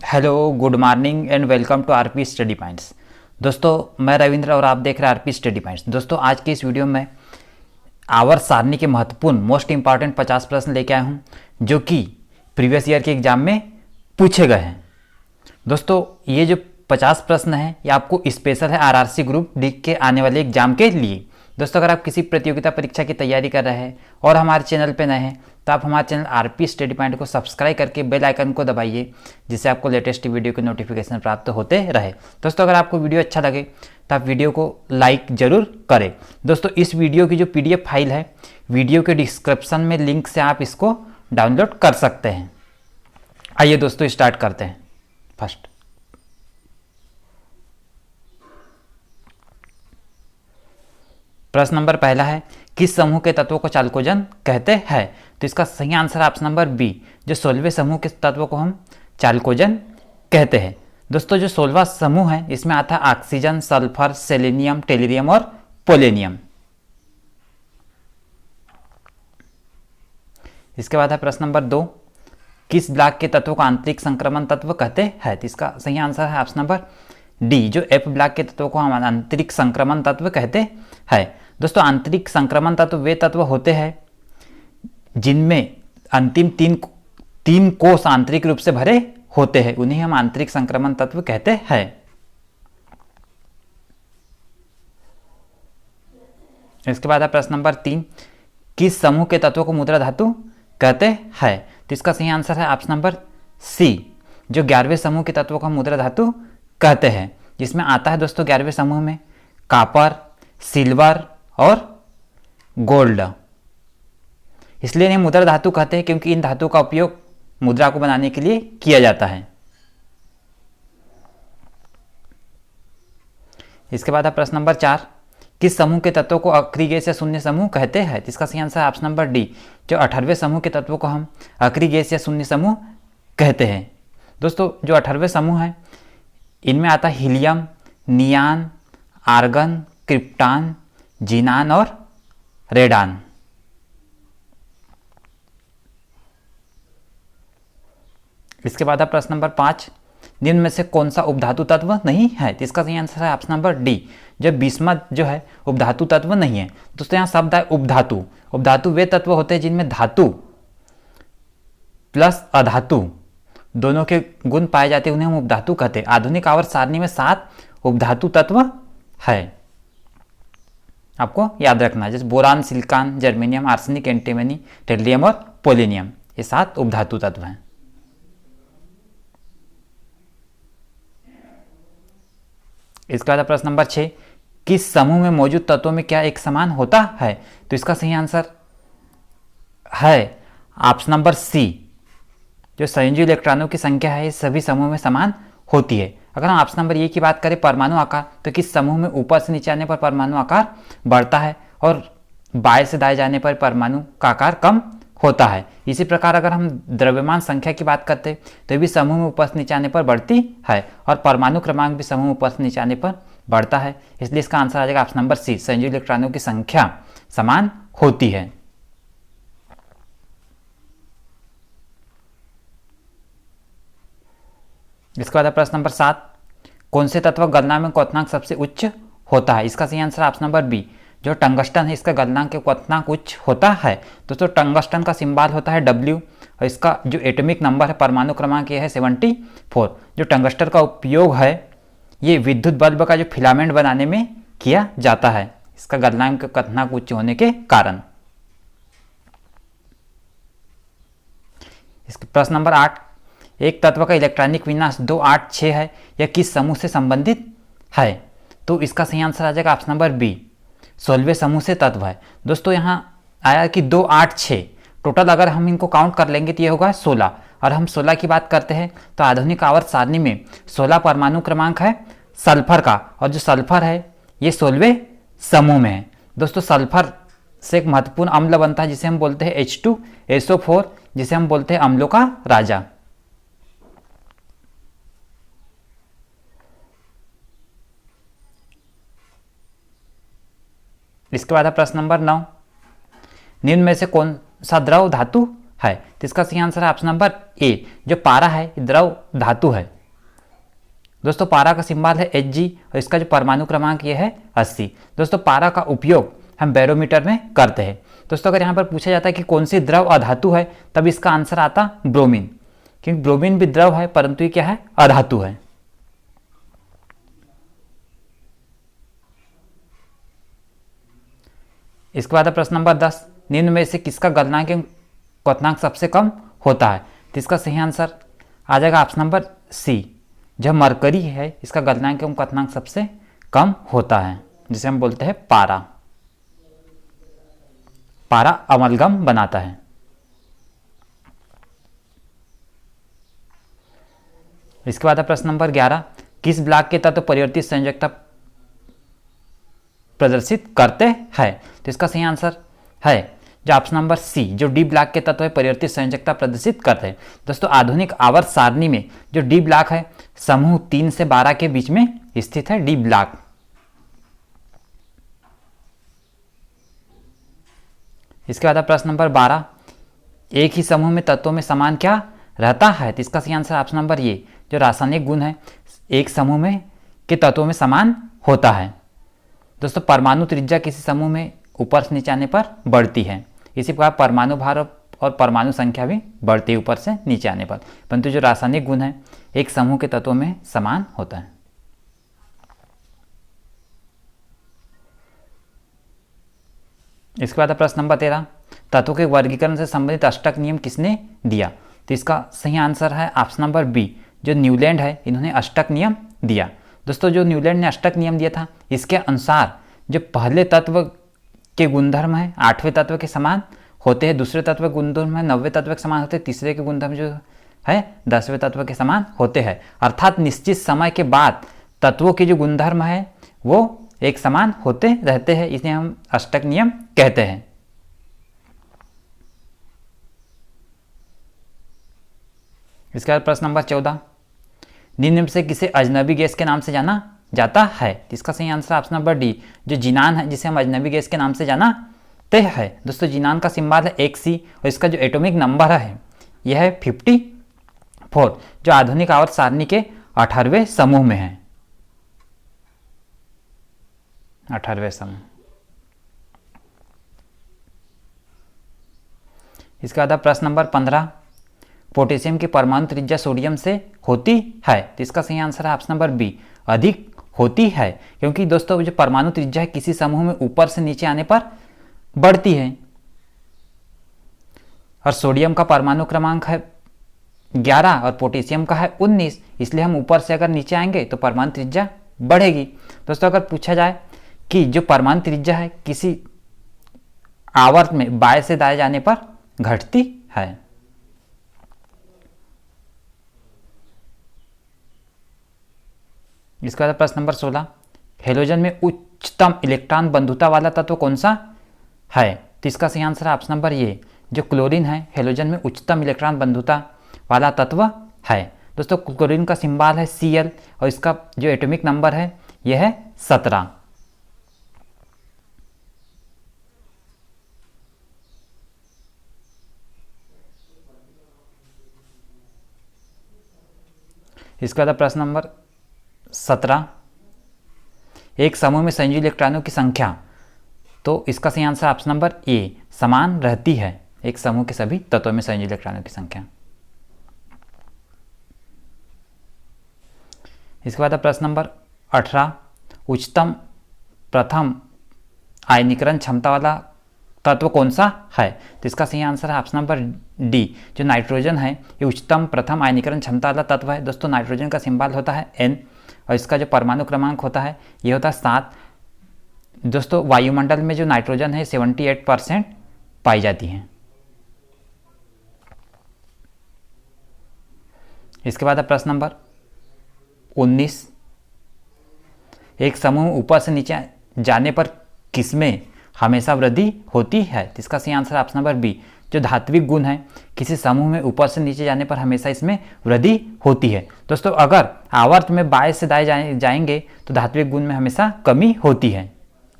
Hello, good morning and welcome to RP study points. दोस्तों, मैं रविंद्र और आप देख रहे हैं आरपी स्टडी पॉइंट्स। दोस्तों, आज की इस वीडियो में आवर्त सारणी के महत्वपूर्ण मोस्ट इंपॉर्टेंट 50 प्रश्न लेके आया हूँ जो कि प्रीवियस ईयर के एग्जाम में पूछे गए हैं। दोस्तों, ये जो 50 प्रश्न हैं ये आपको स्पेशल है आरआरसी ग्रुप डी के आने वाले एग्जाम के लिए। दोस्तों, अगर आप किसी प्रतियोगिता परीक्षा की तैयारी कर रहे हैं और हमारे चैनल पर नए हैं तो आप हमारे चैनल आरपी स्टडी पॉइंट को सब्सक्राइब करके बेल आइकन को दबाइए, जिससे आपको लेटेस्ट वीडियो के नोटिफिकेशन प्राप्त होते रहे। दोस्तों, अगर आपको वीडियो अच्छा लगे तो आप वीडियो को लाइक जरूर करें। दोस्तों, इस वीडियो की जो पीडीएफ फाइल है वीडियो के डिस्क्रिप्शन में लिंक से आप इसको डाउनलोड कर सकते हैं। आइए दोस्तों, स्टार्ट करते हैं। फर्स्ट प्रश्न नंबर पहला है, किस समूह के तत्वों को चालकोजन कहते हैं? तो इसका सही आंसर ऑप्शन नंबर बी, जो 16वें समूह के तत्वों को हम चालकोजन कहते हैं। दोस्तों, जो 16वां समूह है इसमें आता है ऑक्सीजन, सल्फर, सेलेनियम, टेलिरियम और पोलेनियम। इसके बाद है प्रश्न नंबर 2, किस ब्लॉक के तत्वों को आंतरिक संक्रमण तत्व कहते हैं? तो इसका सही आंसर है ऑप्शन नंबर डी, जो एफ ब्लॉक के तत्वों को हम आंतरिक संक्रमण तत्व कहते हैं। दोस्तों, आंतरिक संक्रमण तत्व वे तत्व होते हैं जिनमें अंतिम तीन कोष आंतरिक रूप से भरे होते हैं, उन्हें हम आंतरिक संक्रमण तत्व कहते हैं। इसके बाद है प्रश्न नंबर 3, किस समूह के तत्वों को मुद्रा धातु कहते हैं? तो इसका सही आंसर है ऑप्शन नंबर सी, जो 11वें समूह के तत्वों को हम मुद्रा धातु कहते हैं, जिसमें आता है दोस्तों 11वें समूह में कॉपर, सिल्वर और गोल्ड। इसलिए इन्हें मुद्रा धातु कहते हैं क्योंकि इन धातुओं का उपयोग मुद्रा को बनाने के लिए किया जाता है। इसके बाद है प्रश्न नंबर 4, किस समूह के तत्वों को अक्रिय गैस या शून्य समूह कहते हैं? इसका सही आंसर है ऑप्शन नंबर डी, जो 18वें समूह के तत्वों को हम अक्रिय गैस या शून्य समूह कहते हैं। दोस्तों, जो 18वें समूह है इनमें आता है हीलियम, नियान, आर्गन, क्रिप्टान, जीनान और रेडान। इसके बाद है प्रश्न नंबर 5, निम्न में से कौन सा उपधातु तत्व नहीं है? तो इसका सही आंसर है ऑप्शन नंबर डी, जो बिस्मथ जो है उपधातु तत्व नहीं है। दोस्तों, यहाँ शब्द है उपधातु। उपधातु वे तत्व होते हैं जिनमें धातु प्लस अधातु दोनों के गुण पाए जाते हैं, उन्हें हम उपधातु कहते हैं। आधुनिक आवर्त सारणी में 7 उपधातु तत्व है, आपको याद रखना है, जैसे boron, silicon, germanium, arsenic, antimony, tellurium और पोलेनियम, ये 7 उपधातु तत्व हैं। इसके बाद प्रश्न नंबर 6, किस समूह में मौजूद तत्वों में क्या एक समान होता है? तो इसका सही आंसर है ऑप्शन नंबर सी, जो संयोजी इलेक्ट्रॉनों की संख्या है सभी समूह में समान होती है। अगर हम ऑप्शन नंबर ए की बात करें परमाणु आकार, तो किस समूह में ऊपर से नीचे आने पर परमाणु आकार बढ़ता है और बाएं से दाएं जाने पर परमाणु का आकार कम होता है। इसी प्रकार अगर हम द्रव्यमान संख्या की बात करते हैं तो भी समूह में ऊपर से नीचे आने पर बढ़ती है और परमाणु क्रमांक भी समूह में ऊपर से नीचे आने पर बढ़ता है। इसलिए इसका आंसर आ जाएगा ऑप्शन नंबर सी, संयोजी इलेक्ट्रॉनों की संख्या समान होती है। इसके बाद प्रश्न नंबर 7, कौन से तत्व गलनांक क्वथनांक सबसे उच्च होता है? इसका सही आंसर ऑप्शन नंबर बी, जो टंगस्टन है इसका गलनांक क्वथनांक उच्च होता है। दोस्तों, टंगस्टन का सिंबल होता है W और इसका जो एटॉमिक नंबर है परमाणु क्रमांक ये है 74। जो टंगस्टन का उपयोग है ये विद्युत बल्ब का जो फिलामेंट बनाने में किया जाता है, इसका गलनांक क्वथनांक उच्च होने के कारण। इसके प्रश्न नंबर 8, एक तत्व का इलेक्ट्रॉनिक विन्यास 2, 8, 6 है, यह किस समूह से संबंधित है? तो इसका सही आंसर आ जाएगा ऑप्शन नंबर बी, 16वें समूह से तत्व है। दोस्तों, यहाँ आया कि 2, 8, 6 टोटल अगर हम इनको काउंट कर लेंगे तो ये होगा 16, और हम 16 की बात करते हैं तो आधुनिक आवर्त सारणी में 16 परमाणु क्रमांक है सल्फर का, और जो सल्फर है ये 16वें समूह में है। दोस्तों, सल्फर से एक महत्वपूर्ण अम्ल बनता है जिसे हम बोलते हैं H2SO4, जिसे हम बोलते हैं अम्लों का राजा। इसके बाद है प्रश्न नंबर 9, निम्न में से कौन सा द्रव धातु है? तो इसका सही आंसर है ऑप्शन नंबर ए, जो पारा है द्रव धातु है। दोस्तों पारा का सिंबल है Hg और इसका जो परमाणु क्रमांक ये है 80। दोस्तों पारा का उपयोग हम बैरोमीटर में करते हैं। दोस्तों अगर यहाँ पर पूछा जाता है कि कौन सी द्रव अधातु है, तब इसका आंसर आता ब्रोमीन, क्योंकि ब्रोमीन भी द्रव है परंतु ये क्या है, अधातु है। इसके बाद प्रश्न नंबर 10, निम्न में से किसका गलनांक एवं क्वथनांक सबसे कम होता है? तो इसका सही आंसर आ जाएगा ऑप्शन नंबर सी, जो मरकरी है इसका गलनांक एवं क्वथनांक सबसे कम होता है, जिसे हम बोलते हैं पारा। पारा अमलगम बनाता है। इसके बाद प्रश्न नंबर 11, किस ब्लॉक के तत्व परिवर्तित संयोजकता प्रदर्शित करते हैं? तो इसका सही आंसर है जो ऑप्शन नंबर सी, जो डी ब्लॉक के तत्व परिवर्तित संयोजकता प्रदर्शित करते हैं। दोस्तों आधुनिक आवर्त सारणी में जो डी ब्लॉक है समूह 3 से 12 के बीच में स्थित है डी ब्लॉक। इसके बाद प्रश्न नंबर 12, एक ही समूह में तत्वों में समान क्या रहता है? तो इसका सही आंसर ऑप्शन नंबर ये, जो रासायनिक गुण है एक समूह में के तत्वों में समान होता है। दोस्तों परमाणु त्रिज्या किसी समूह में ऊपर से नीचे आने पर बढ़ती है, इसी प्रकार परमाणु भार और परमाणु संख्या भी बढ़ती है ऊपर से नीचे आने पर, परंतु जो रासायनिक गुण है एक समूह के तत्वों में समान होता है। इसके बाद प्रश्न नंबर 13, तत्वों के वर्गीकरण से संबंधित अष्टक नियम किसने दिया? तो इसका सही आंसर है ऑप्शन नंबर बी, जो न्यूलैंड है इन्होंने अष्टक नियम दिया। दोस्तों जो न्यूलैंड ने अष्टक नियम दिया था, इसके अनुसार जो पहले तत्व के गुणधर्म है 8वें तत्व के समान होते हैं, दूसरे तत्व के गुणधर्म है 9वें तत्व के समान होते हैं, तीसरे के गुणधर्म जो है 10वें तत्व के समान होते हैं। अर्थात निश्चित समय के बाद तत्वों के जो गुणधर्म है वो एक समान होते रहते हैं, इसे हम अष्टक नियम कहते हैं। इसके बाद प्रश्न नंबर 14, निम्न में से किसे अजनबी गैस के नाम से जाना जाता है? इसका सही आंसर ऑप्शन नंबर डी, जो जिनान है जिसे हम अजनबी गैस के नाम से जानते हैं। दोस्तों जिनान का सिंबल है Xc और इसका जो एटॉमिक नंबर है यह है 54, जो आधुनिक आवर्त सारणी के 18वें समूह में है। 18वें समूह। इसके बाद प्रश्न नंबर 15, पोटेशियम की परमाणु त्रिज्या सोडियम से होती है? तो इसका सही आंसर है ऑप्शन नंबर बी, अधिक होती है, क्योंकि दोस्तों जो परमाणु त्रिज्या है किसी समूह में ऊपर से नीचे आने पर बढ़ती है, और सोडियम का परमाणु क्रमांक है 11 और पोटेशियम का है 19, इसलिए हम ऊपर से अगर नीचे आएंगे तो परमाणु त्रिज्या बढ़ेगी। दोस्तों अगर पूछा जाए कि जो परमाणु त्रिज्या है किसी आवर्त में बाएं से दाएं जाने पर घटती है। इसके बाद प्रश्न नंबर 16, हेलोजन में उच्चतम इलेक्ट्रॉन बंधुता वाला तत्व कौन सा है? तो इसका सही आंसर है ऑप्शन नंबर ये, जो क्लोरीन है हेलोजन में उच्चतम इलेक्ट्रॉन बंधुता वाला तत्व है। दोस्तों क्लोरीन का सिंबल है Cl और इसका जो एटॉमिक नंबर है यह है 17। इसके बाद प्रश्न नंबर 17, एक समूह में संयोजी इलेक्ट्रॉनों की संख्या, तो इसका सही आंसर ऑप्शन नंबर ए, समान रहती है एक समूह के सभी तत्वों में संयोजी इलेक्ट्रॉनों की संख्या। इसके बाद प्रश्न नंबर 18, उच्चतम प्रथम आयनीकरण क्षमता वाला तत्व कौन सा है? तो इसका सही आंसर है ऑप्शन नंबर डी, जो नाइट्रोजन है ये उच्चतम प्रथम आयनीकरण क्षमता वाला तत्व है। दोस्तों नाइट्रोजन का सिंबल होता है N और इसका जो परमाणु क्रमांक होता है ये होता है 7। दोस्तों वायुमंडल में जो नाइट्रोजन है 78% पाई जाती है। इसके बाद प्रश्न नंबर 19, एक समूह ऊपर से नीचे जाने पर किसमें हमेशा वृद्धि होती है? तो इसका सही आंसर ऑप्शन नंबर बी, जो धात्विक गुण है किसी समूह में ऊपर से नीचे जाने पर हमेशा इसमें वृद्धि होती है। दोस्तों अगर आवर्त में बाएं से दाएं जाएंगे तो धात्विक गुण में हमेशा कमी होती है,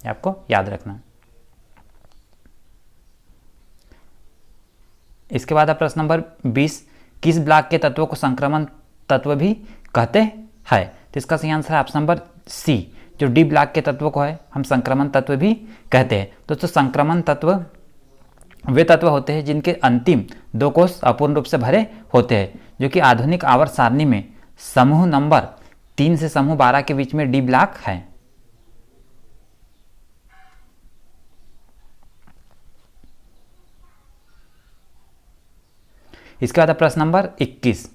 आपको याद रखना। इसके बाद प्रश्न नंबर 20, किस ब्लॉक के तत्वों को संक्रमण तत्व भी कहते हैं? तो इसका सही आंसर है ऑप्शन नंबर सी। जो डी ब्लॉक के तत्व को है हम संक्रमण तत्व भी कहते हैं। दोस्तों संक्रमण तत्व वे तत्व होते हैं जिनके अंतिम 2 कोष अपूर्ण रूप से भरे होते हैं, जो कि आधुनिक आवर्त सारणी में समूह नंबर 3 से समूह 12 के बीच में डी ब्लॉक है। इसके बाद प्रश्न नंबर 21,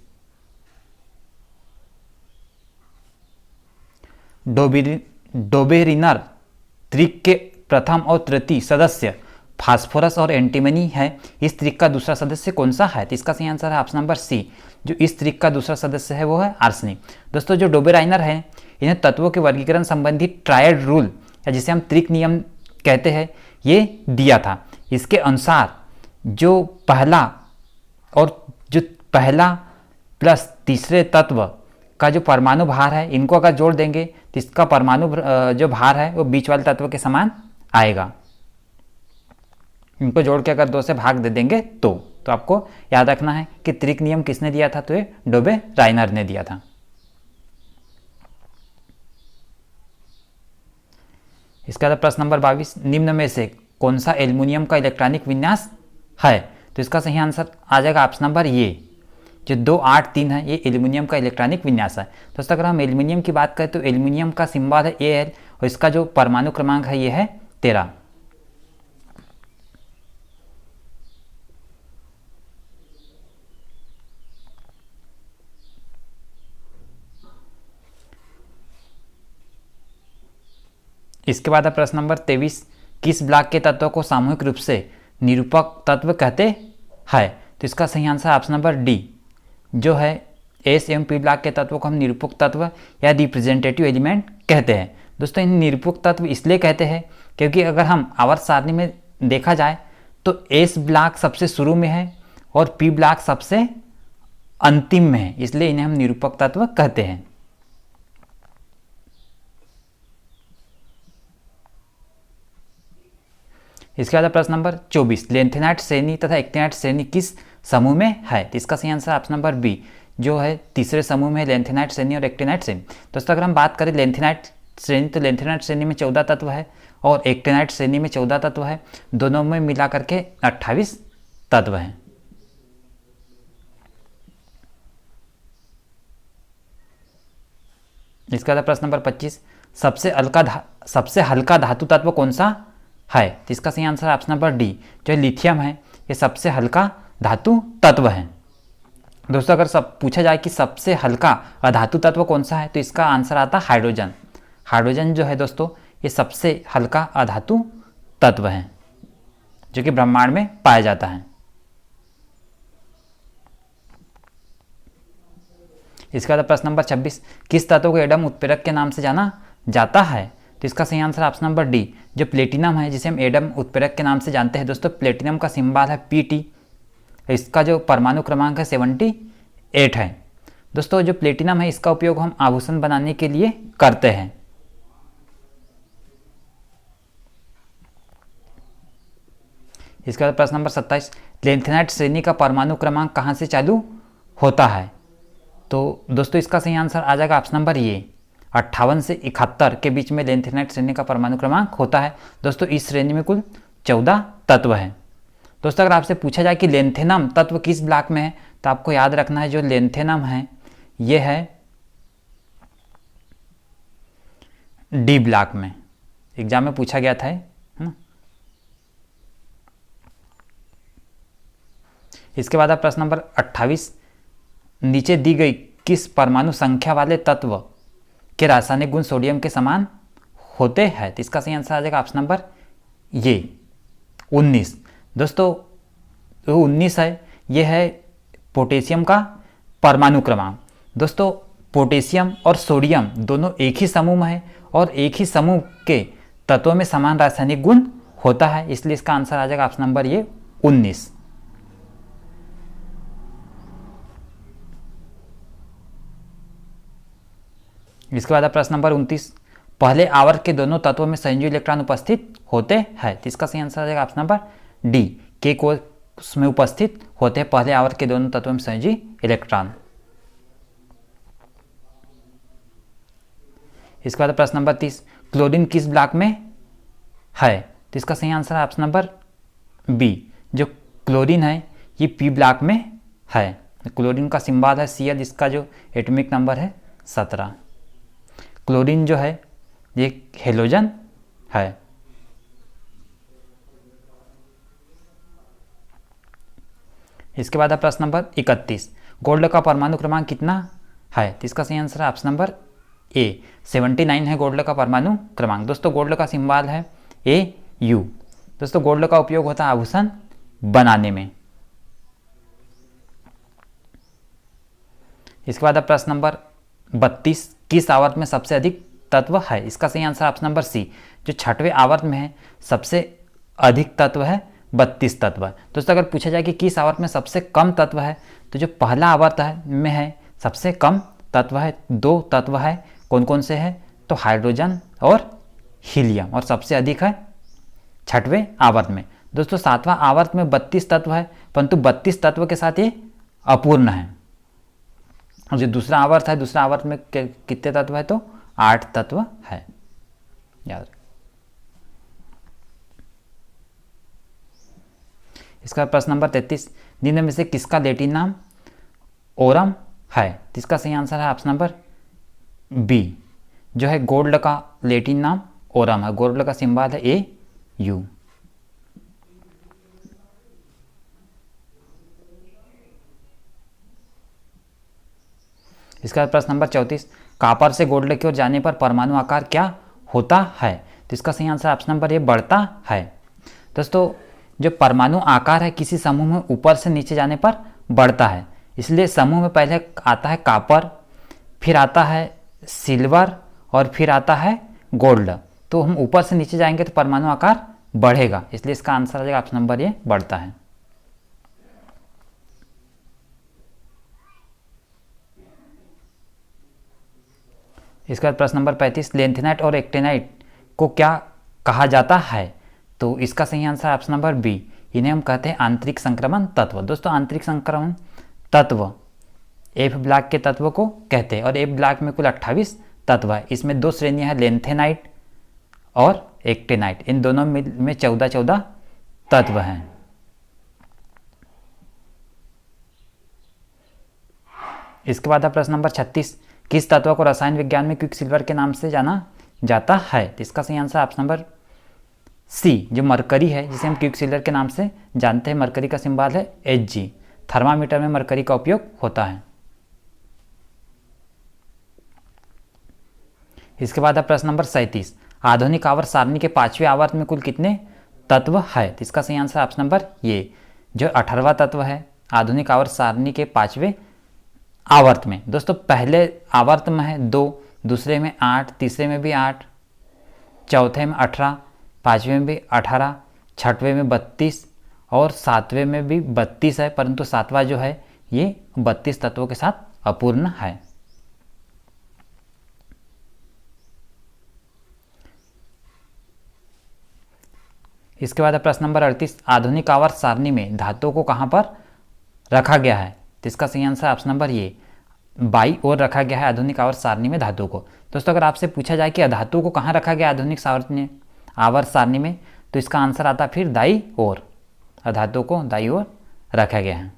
डोबेरिनर त्रिक के प्रथम और तृतीय सदस्य फास्फोरस और एंटीमनी है। इस त्रिक का दूसरा सदस्य कौन सा है? तो इसका सही आंसर है ऑप्शन नंबर सी। जो इस त्रिक का दूसरा सदस्य है वो है आर्सेनिक। दोस्तों जो डोबेराइनर है इन्हें तत्वों के वर्गीकरण संबंधी ट्रायड रूल या जिसे हम त्रिक नियम कहते हैं ये दिया था। इसके अनुसार जो पहला प्लस तीसरे तत्व का जो परमाणु भार है इनको अगर जोड़ देंगे तो इसका परमाणु जो भार है वो बीच वाले तत्व के समान आएगा। इनको जोड़ के अगर 2 से भाग दे देंगे तो आपको याद रखना है कि त्रिक नियम किसने दिया था? तो ये डोबेराइनर ने दिया था। इसका बाद प्रश्न नंबर 22, निम्न में से कौन सा एल्युमिनियम का इलेक्ट्रॉनिक विन्यास है? तो इसका सही आंसर आ जाएगा ऑप्शन नंबर ये, जो 283 है ये एल्युमिनियम का इलेक्ट्रॉनिक विन्यास है। दोस्तों अगर हम एल्युमिनियम की बात करें तो एल्युमिनियम का सिंबल है Al और इसका जो परमाणु क्रमांक है ये है 13। इसके बाद प्रश्न नंबर 23, किस ब्लॉक के तत्वों को सामूहिक रूप से निरूपक तत्व कहते हैं? तो इसका सही आंसर ऑप्शन नंबर डी, जो है एस एवं पी ब्लॉक के तत्वों को हम निरूपक तत्व या रिप्रेजेंटेटिव एलिमेंट कहते हैं। दोस्तों इन निरूपक तत्व इसलिए कहते हैं क्योंकि अगर हम आवर्त सारणी में देखा जाए तो एस ब्लॉक सबसे शुरू में है और पी ब्लॉक सबसे अंतिम में है, इसलिए इन्हें हम निरूपक तत्व कहते हैं। इसके बाद प्रश्न नंबर 24, लेंथेनाइट श्रेणी तथा एक्टिनाइट श्रेणी किस समूह में है? तो इसका सही आंसर ऑप्शन नंबर बी, जो है तीसरे समूह में लेंथेनाइट श्रेणी और एक्टिनाइट श्रेणी। दोस्तों अगर हम बात करें लेंथेनाइट श्रेणी तो लेंथेनाइट श्रेणी में 14 तत्व है और एक्टिनाइट श्रेणी में 14 तत्व है, दोनों में मिला करके 28 तत्व हैं। इसके बाद प्रश्न नंबर 25, सबसे हल्का धातु तत्व कौन सा है? तो इसका सही आंसर ऑप्शन नंबर डी, जो लिथियम है ये सबसे हल्का धातु तत्व है। दोस्तों अगर सब पूछा जाए कि सबसे हल्का अधातु तत्व कौन सा है तो इसका आंसर आता है हाइड्रोजन। हाइड्रोजन जो है दोस्तों ये सबसे हल्का अधातु तत्व है जो कि ब्रह्मांड में पाया जाता है। इसके बाद प्रश्न नंबर 26, किस तत्व को एडम उत्प्रेरक के नाम से जाना जाता है? तो इसका सही आंसर ऑप्शन नंबर डी, जो प्लेटिनम है जिसे हम एडम उत्प्रेरक के नाम से जानते हैं। दोस्तों प्लेटिनम का सिंबल है Pt, इसका जो परमाणु क्रमांक है 78 है। दोस्तों जो प्लेटिनम है इसका उपयोग हम आभूषण बनाने के लिए करते हैं। इसके बाद प्रश्न नंबर 27, लेंथेनाइट श्रेणी का परमाणु क्रमांक कहाँ से चालू होता है? तो दोस्तों इसका सही आंसर आ जाएगा ऑप्शन नंबर ये, 58 से 71 के बीच में लेंथेनाइट श्रेणी का परमाणु क्रमांक होता है। दोस्तों इस श्रेणी में कुल 14 तत्व हैं। दोस्तों अगर आपसे पूछा जाए कि लेंथेनम तत्व किस ब्लॉक में है तो आपको याद रखना है जो लेंथेनम है ये है डी ब्लॉक में, एग्जाम में पूछा गया था है ना। इसके बाद प्रश्न नंबर 28, नीचे दी गई किस परमाणु संख्या वाले तत्व के रासायनिक गुण सोडियम के समान होते हैं? तो इसका सही आंसर आ जाएगा ऑप्शन नंबर ये 19। दोस्तों 19 है, ये है पोटेशियम का परमाणु क्रमांक। दोस्तों पोटेशियम और सोडियम दोनों एक ही समूह में है और एक ही समूह के तत्वों में समान रासायनिक गुण होता है, इसलिए इसका आंसर आ जाएगा ऑप्शन नंबर ये 19। इसके बाद प्रश्न नंबर 29, पहले आवर्त के दोनों तत्वों में संयोजी इलेक्ट्रॉन उपस्थित होते हैं? तो इसका सही आंसर आ जाएगा ऑप्शन नंबर डी, के कोष में उपस्थित होते हैं पहले आवर्त के दोनों तत्वों में संयोजी इलेक्ट्रॉन। इसके बाद प्रश्न नंबर 30, क्लोरीन किस ब्लॉक में है? तो इसका सही आंसर है ऑप्शन नंबर बी, जो क्लोरीन है ये पी ब्लॉक में है। क्लोरीन का सिंबल है Cl, इसका जो एटॉमिक नंबर है 17। क्लोरीन जो है ये हेलोजन है। इसके बाद प्रश्न नंबर 31, गोल्ड का परमाणु क्रमांक कितना है? तो इसका सही आंसर है ऑप्शन नंबर ए, 79 है गोल्ड का परमाणु क्रमांक। दोस्तों गोल्ड का सिंबल है Au। दोस्तों गोल्ड का उपयोग होता है आभूषण बनाने में। इसके बाद प्रश्न नंबर 32, किस आवर्त में सबसे अधिक तत्व है? इसका सही आंसर ऑप्शन नंबर सी, जो छठवें आवर्त में है सबसे अधिक तत्व है 32 तत्व है। दोस्तों अगर पूछा जाए कि किस आवर्त में सबसे कम तत्व है, तो जो पहला आवर्त है में है सबसे कम तत्व है, 2 तत्व है। कौन कौन से है? तो हाइड्रोजन और हीलियम, और सबसे अधिक है छठवें आवर्त में। दोस्तों 7वां आवर्त में 32 तत्व है, परंतु 32 तत्व के साथ ये अपूर्ण है। और जो दूसरा आवर्त है, दूसरा आवर्त में कितने तत्व है? तो 8 तत्व है, याद रखें। इसका प्रश्न नंबर 33, निम्न में से किसका लैटिन नाम ओरम है? तो इसका सही आंसर है ऑप्शन नंबर बी, जो है गोल्ड का लैटिन नाम ओरम है। गोल्ड का सिंबल है Au। इसका प्रश्न नंबर 34, कॉपर से गोल्ड की ओर जाने पर परमाणु आकार क्या होता है? तो इसका सही आंसर ऑप्शन नंबर ए, बढ़ता है। दोस्तों जो परमाणु आकार है किसी समूह में ऊपर से नीचे जाने पर बढ़ता है, इसलिए समूह में पहले आता है कॉपर, फिर आता है सिल्वर और फिर आता है गोल्ड। तो हम ऊपर से नीचे जाएंगे तो परमाणु आकार बढ़ेगा, इसलिए इसका आंसर आ जाएगा ऑप्शन नंबर ए, बढ़ता है। इसके बाद प्रश्न नंबर 35, लेंथेनाइट और एक्टिनाइट को क्या कहा जाता है? तो इसका सही आंसर ऑप्शन नंबर बी, इन्हें हम कहते हैं आंतरिक संक्रमण तत्व। दोस्तों आंतरिक संक्रमण तत्व एफ ब्लॉक के तत्व को कहते हैं, और एफ ब्लॉक में कुल 28 तत्व है। इसमें 2 श्रेणियां हैं, लेंथेनाइट और एक्टिनाइट। इन दोनों में 14 तत्व हैं। इसके बाद प्रश्न नंबर 36, किस तत्व को रसायन विज्ञान में क्विकसिल्वर के नाम से जाना जाता है? तो इसका सही आंसर ऑप्शन नंबर सी, जो मरकरी है जिसे हम क्विकसिल्वर के नाम से जानते हैं। मरकरी का सिंबल है Hg। थर्मामीटर में मरकरी का उपयोग होता है। इसके बाद प्रश्न नंबर 37, आधुनिक आवर्त सारणी के 5वें आवर्त में कुल कितने तत्व है? तो इसका सही आंसर ऑप्शन नंबर ये, जो 18वां तत्व है आधुनिक आवर्त सारणी के 5वें आवर्त में। दोस्तों पहले आवर्त में है 2, दूसरे में 8, तीसरे में भी 8, चौथे में 18, 5वें में भी 18, छठवें में 32 और 7वें में भी 32 है, परंतु 7वां जो है ये 32 तत्वों के साथ अपूर्ण है। इसके बाद प्रश्न नंबर 38, आधुनिक आवर्त सारणी में धातुओं को कहां पर रखा गया है? तो इसका सही आंसर ऑप्शन नंबर ये, बाई ओर रखा गया है आधुनिक आवर्त सारणी में धातुओं को। दोस्तों अगर आपसे पूछा जाए कि धातुओं को कहाँ रखा गया आधुनिक आवर्त सारणी में, तो इसका आंसर आता फिर दाई ओर। धातुओं को दाई ओर रखा गया है।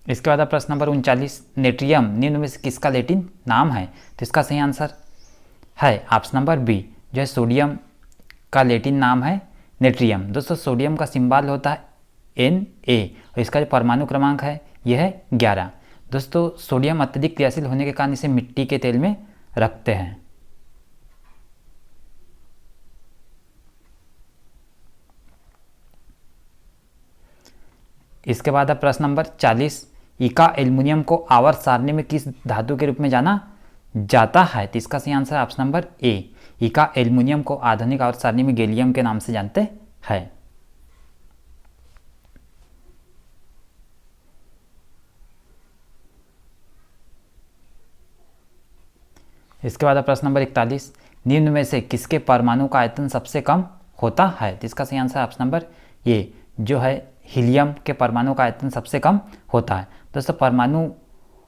इसके बाद प्रश्न नंबर 39, नेट्रियम निम्न में से किसका लैटिन नाम है? तो इसका सही आंसर है ऑप्शन नंबर बी, जो है सोडियम का लैटिन नाम है नेट्रियम। दोस्तों सोडियम का सिंबल होता है Na और इसका जो परमाणु क्रमांक है यह है 11। दोस्तों सोडियम अत्यधिक क्रियाशील होने के कारण इसे मिट्टी के तेल में रखते हैं। इसके बाद प्रश्न नंबर 40, इका एल्युमिनियम को आवर्त सारणी में किस धातु के रूप में जाना जाता है? तो इसका सही आंसर ऑप्शन नंबर ए, इका एल्युमिनियम को आधुनिक आवर्त सारणी में गैलियम के नाम से जानते हैं। इसके बाद प्रश्न नंबर 41, निम्न में से किसके परमाणु का आयतन सबसे कम होता है? तो इसका सही आंसर ऑप्शन नंबर ए, जो है हीलियम के परमाणु का आयतन सबसे कम होता है। दोस्तों परमाणु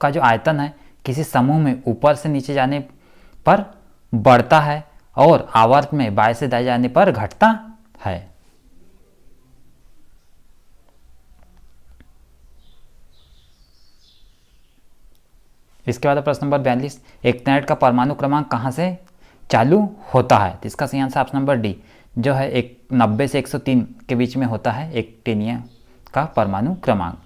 का जो आयतन है किसी समूह में ऊपर से नीचे जाने पर बढ़ता है और आवर्त में बाएं से दाएं जाने पर घटता है। इसके बाद प्रश्न नंबर 42, एक्टिनाइड का परमाणु क्रमांक कहाँ से चालू होता है? तो इसका सही आंसर ऑप्शन नंबर डी जो है 90 से 103 के बीच में होता है एक्टिनियम का परमाणु क्रमांक।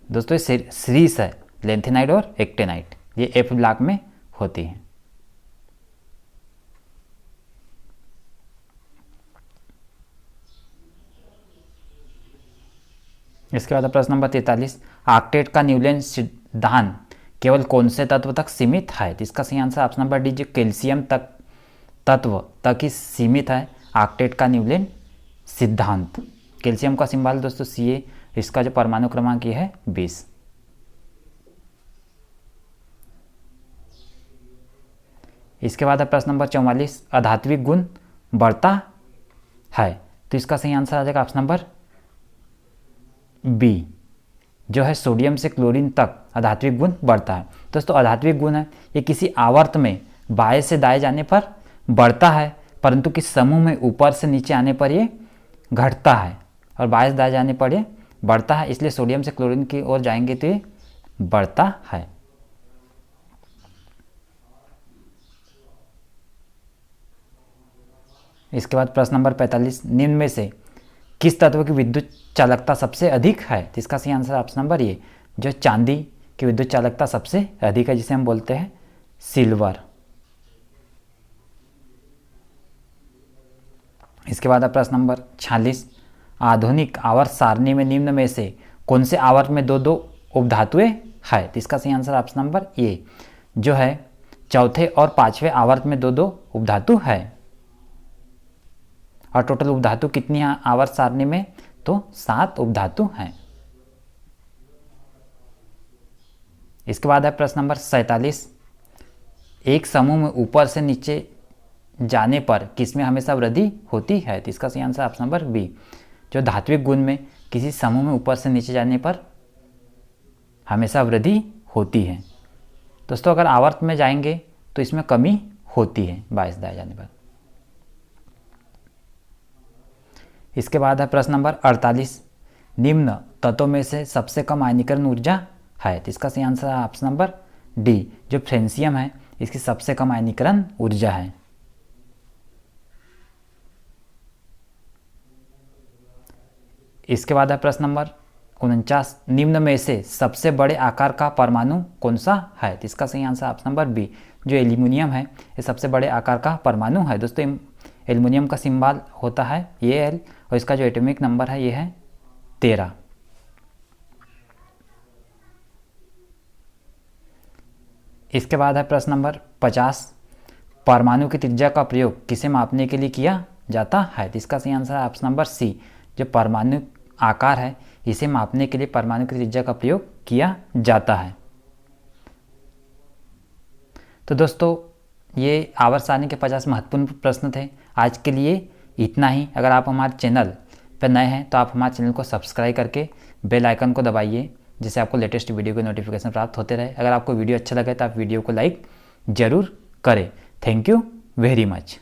दोस्तों ये सीरीज है लेंथेनाइड और एक्टिनाइड, ये एफ ब्लॉक में होती है। इसके बाद प्रश्न नंबर 43, ऑक्टेट का न्यूलन सिद्धांत केवल कौन से तत्व तक सीमित है? तो इसका सही आंसर ऑप्शन नंबर डी जो कैल्शियम तक तत्व तक ही सीमित है ऑक्टेट का न्यूलन सिद्धांत। कैल्शियम का सिंबल दोस्तों Ca, इसका जो परमाणु क्रमांक ये है 20। इसके बाद है प्रश्न नंबर 44, अधात्विक गुण बढ़ता है? तो इसका सही आंसर आ जाएगा ऑप्शन नंबर बी जो है सोडियम से क्लोरीन तक अधात्विक गुण बढ़ता है। दोस्तों अधात्विक गुण है ये किसी आवर्त में बाएं से दाएं जाने पर बढ़ता है, परंतु किसी समूह में ऊपर से नीचे आने पर ये घटता है और बाएं से दाएं जाने पर ये बढ़ता है। इसलिए सोडियम से क्लोरीन की ओर जाएंगे तो ये बढ़ता है। इसके बाद प्रश्न नंबर 45, निम्न में से किस तत्व की विद्युत चालकता सबसे अधिक है? तो इसका सही आंसर ऑप्शन नंबर ए जो चांदी की विद्युत चालकता सबसे अधिक है, जिसे हम बोलते हैं सिल्वर। इसके बाद प्रश्न नंबर 46, आधुनिक आवर्त सारणी में निम्न में से कौन से आवर्त में दो दो उपधातुएं है? तो इसका सही आंसर ऑप्शन नंबर ए जो है चौथे और पांचवें आवर्त में दो दो उपधातु है। और टोटल उपधातु कितनी है आवर्त सारणी में? तो 7 उपधातु हैं। इसके बाद है प्रश्न नंबर 47, एक समूह में ऊपर से नीचे जाने पर किसमें हमेशा वृद्धि होती है? तो इसका सही आंसर ऑप्शन नंबर बी जो धात्विक गुण में किसी समूह में ऊपर से नीचे जाने पर हमेशा वृद्धि होती है। दोस्तों अगर आवर्त में जाएंगे तो इसमें कमी होती है बाएं से दाएं जाने पर। इसके बाद है प्रश्न नंबर 48, निम्न तत्वों में से सबसे कम आयनीकरण ऊर्जा है? तो इसका सही आंसर है ऑप्शन नंबर डी जो फ्रेंसियम है, इसकी सबसे कम आयनीकरण ऊर्जा है। इसके बाद है प्रश्न नंबर 49, निम्न में से सबसे बड़े आकार का परमाणु कौन सा है? तो इसका सही आंसर ऑप्शन नंबर बी जो एल्यूमिनियम है, ये सबसे बड़े आकार का परमाणु है। दोस्तों एल्यूमिनियम का सिंबल होता है Al और इसका जो एटॉमिक नंबर है ये है 13। इसके बाद है प्रश्न नंबर 50, परमाणु की त्रिज्या का प्रयोग किसे मापने के लिए किया जाता है? तो इसका सही आंसर है ऑप्शन नंबर सी जो परमाणु आकार है इसे मापने के लिए परमाणु की त्रिज्या का प्रयोग किया जाता है। तो दोस्तों ये आवर्त सारणी के 50 महत्वपूर्ण प्रश्न थे। आज के लिए इतना ही। अगर आप हमारे चैनल पर नए हैं तो आप हमारे चैनल को सब्सक्राइब करके बेल आइकन को दबाइए, जिससे आपको लेटेस्ट वीडियो के नोटिफिकेशन प्राप्त होते रहे। अगर आपको वीडियो अच्छा लगे तो आप वीडियो को लाइक ज़रूर करें। Thank you very much.